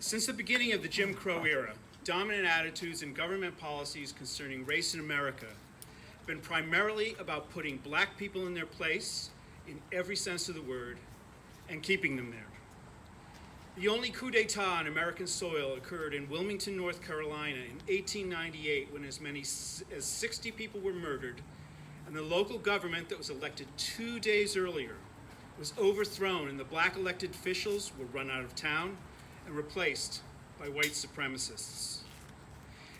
Since the beginning of the Jim Crow era, dominant attitudes and government policies concerning race in America have been primarily about putting black people in their place in every sense of the word and keeping them there. The only coup d'etat on American soil occurred in Wilmington, North Carolina in 1898 when as many as 60 people were murdered, and the local government that was elected 2 days earlier was overthrown and the black elected officials were run out of town and replaced by white supremacists.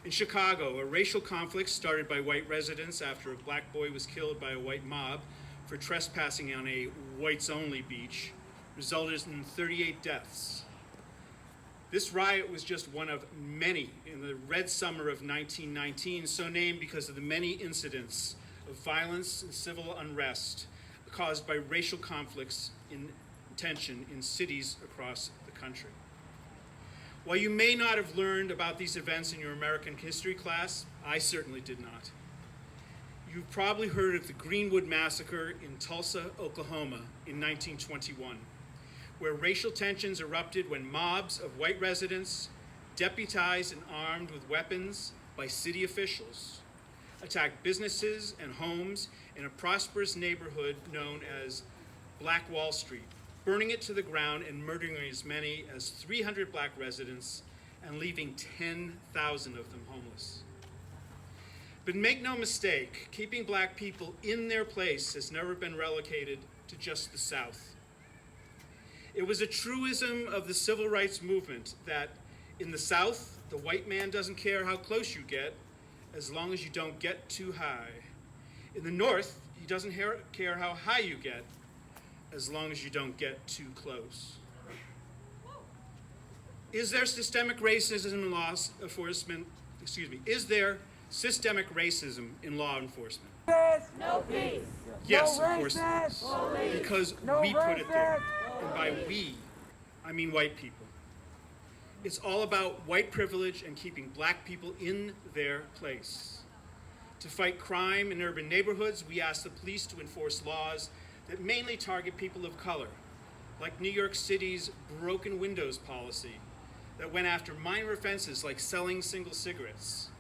In Chicago, a racial conflict started by white residents after a black boy was killed by a white mob for trespassing on a whites-only beach resulted in 38 deaths. This riot was just one of many in the Red Summer of 1919, so named because of the many incidents of violence and civil unrest caused by racial conflicts in tension in cities across the country. While you may not have learned about these events in your American history class, I certainly did not. You've probably heard of the Greenwood Massacre in Tulsa, Oklahoma in 1921, where racial tensions erupted when mobs of white residents, deputized and armed with weapons by city officials, attacked businesses and homes in a prosperous neighborhood known as Black Wall Street, burning it to the ground and murdering as many as 300 black residents and leaving 10,000 of them homeless. But make no mistake, keeping black people in their place has never been relegated to just the South. It was a truism of the civil rights movement that in the South, the white man doesn't care how close you get as long as you don't get too high. In the North, he doesn't care how high you get as long as you don't get too close. Is there systemic racism in law enforcement? Is there systemic racism in law enforcement? No peace. Yes, no of course there is. Because no we put it there. racist. And by we, I mean white people. It's all about white privilege and keeping black people in their place. To fight crime in urban neighborhoods, we ask the police to enforce laws that mainly target people of color, like New York City's broken windows policy that went after minor offenses like selling single cigarettes.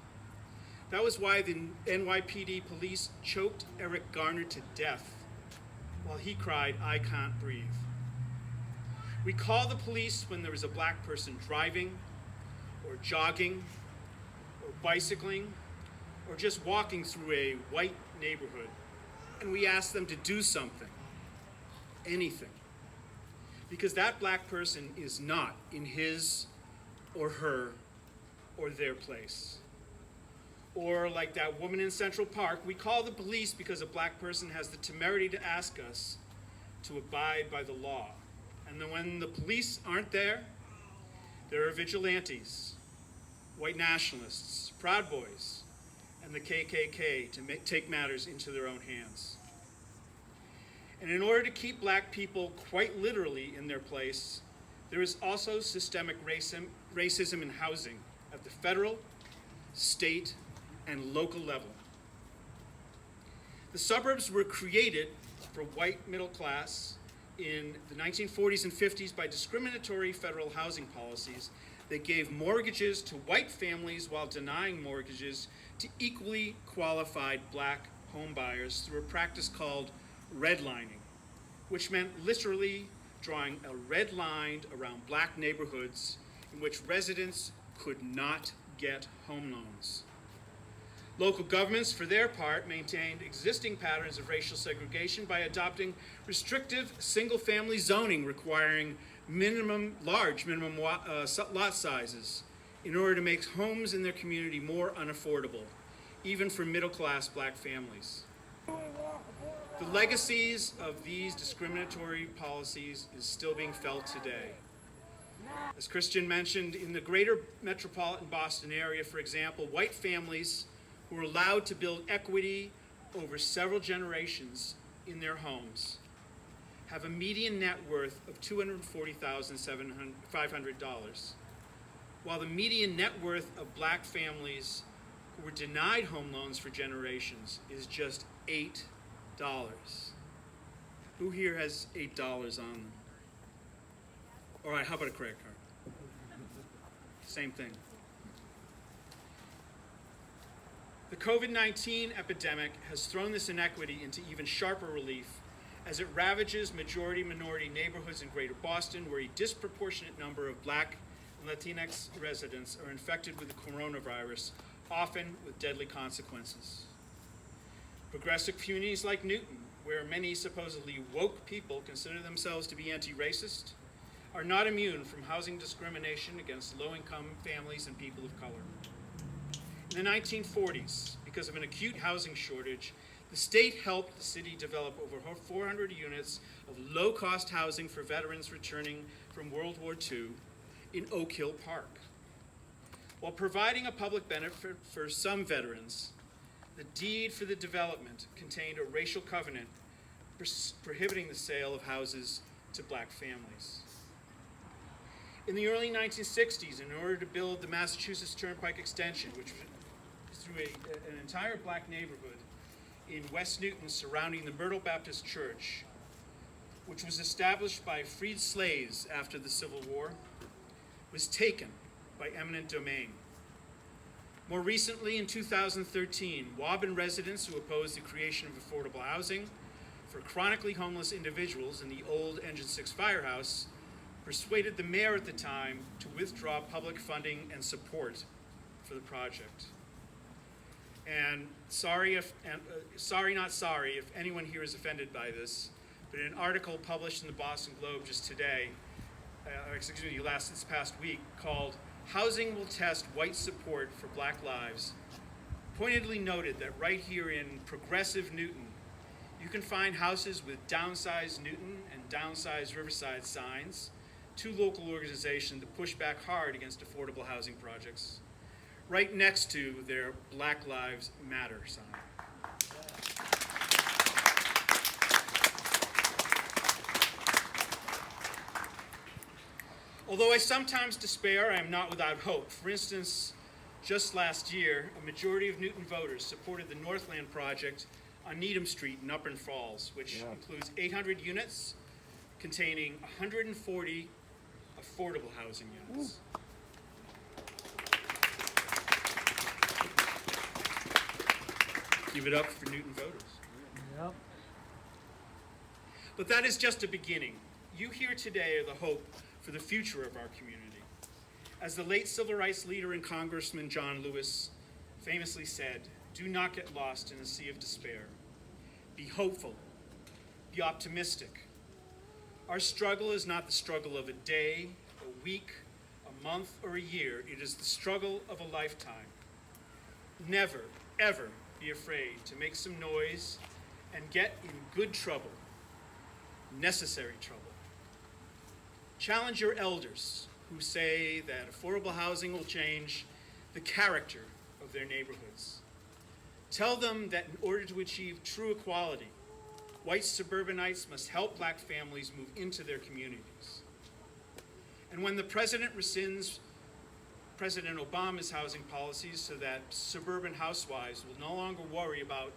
That was why the NYPD police choked Eric Garner to death while he cried, "I can't breathe." We call the police when there is a black person driving, or jogging, or bicycling, or just walking through a white neighborhood, and we ask them to do something, anything, because that black person is not in his or her or their place. Or like that woman in Central Park, we call the police because a black person has the temerity to ask us to abide by the law. And then when the police aren't there, there are vigilantes, white nationalists, Proud Boys, and the KKK to take matters into their own hands. And in order to keep black people quite literally in their place, there is also systemic racism in housing at the federal, state, and local level. The suburbs were created for white middle class in the 1940s and 50s by discriminatory federal housing policies that gave mortgages to white families while denying mortgages to equally qualified black home buyers through a practice called redlining, which meant literally drawing a red line around black neighborhoods in which residents could not get home loans. Local governments, for their part, maintained existing patterns of racial segregation by adopting restrictive single-family zoning requiring large minimum lot sizes in order to make homes in their community more unaffordable, even for middle-class black families. The legacies of these discriminatory policies is still being felt today. As Christian mentioned, in the greater metropolitan Boston area, for example, white families who were allowed to build equity over several generations in their homes have a median net worth of $240,500, while the median net worth of black families who were denied home loans for generations is just $8. Who here has $8 on them? All right, how about a credit card? same thing. The COVID-19 epidemic has thrown this inequity into even sharper relief as it ravages majority-minority neighborhoods in Greater Boston, where a disproportionate number of Black and Latinx residents are infected with the coronavirus, often with deadly consequences. Progressive communities like Newton, where many supposedly woke people consider themselves to be anti-racist, are not immune from housing discrimination against low-income families and people of color. In the 1940s, because of an acute housing shortage, the state helped the city develop over 400 units of low-cost housing for veterans returning from World War II in Oak Hill Park. While providing a public benefit for some veterans, the deed for the development contained a racial covenant prohibiting the sale of houses to Black families. In the early 1960s, in order to build the Massachusetts Turnpike extension, which was through an entire Black neighborhood in West Newton surrounding the Myrtle Baptist Church, which was established by freed slaves after the Civil War, was taken by eminent domain. More recently, in 2013, Waban residents who opposed the creation of affordable housing for chronically homeless individuals in the old Engine 6 firehouse persuaded the mayor at the time to withdraw public funding and support for the project. And sorry, not sorry, if anyone here is offended by this, but in an article published in the Boston Globe just today, this past week, called "Housing Will Test White Support for Black Lives," pointedly noted that right here in progressive Newton, you can find houses with downsized Newton and downsized Riverside signs, two local organizations that push back hard against affordable housing projects, right next to their Black Lives Matter sign. Although I sometimes despair, I am not without hope. For instance, just last year, a majority of Newton voters supported the Northland project on Needham Street in Upper Falls, which includes 800 units containing 140 affordable housing units. Give it up for Newton voters. Yep. But that is just a beginning. You here today are the hope for the future of our community. As the late civil rights leader and Congressman John Lewis famously said, "Do not get lost in a sea of despair. Be hopeful. Be optimistic. Our struggle is not the struggle of a day, a week, a month, or a year. It is the struggle of a lifetime. Never, ever be afraid to make some noise and get in good trouble, necessary trouble. Challenge your elders who say that affordable housing will change the character of their neighborhoods. Tell them that in order to achieve true equality, white suburbanites must help Black families move into their communities. And when the president rescinds President Obama's housing policies so that suburban housewives will no longer worry about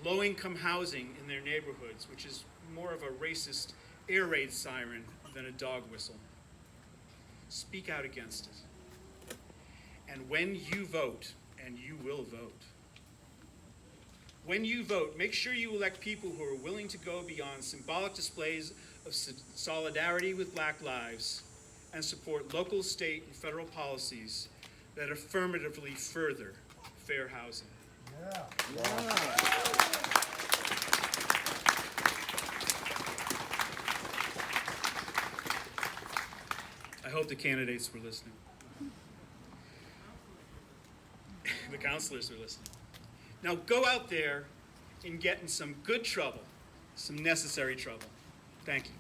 low-income housing in their neighborhoods, which is more of a racist air raid siren than a dog whistle. Speak out against it. And when you vote, and you will vote, when you vote, make sure you elect people who are willing to go beyond symbolic displays of solidarity with Black lives and support local, state, and federal policies that affirmatively further fair housing. I hope the candidates were listening. The counselors are listening. Now go out there and get in some good trouble, some necessary trouble. Thank you.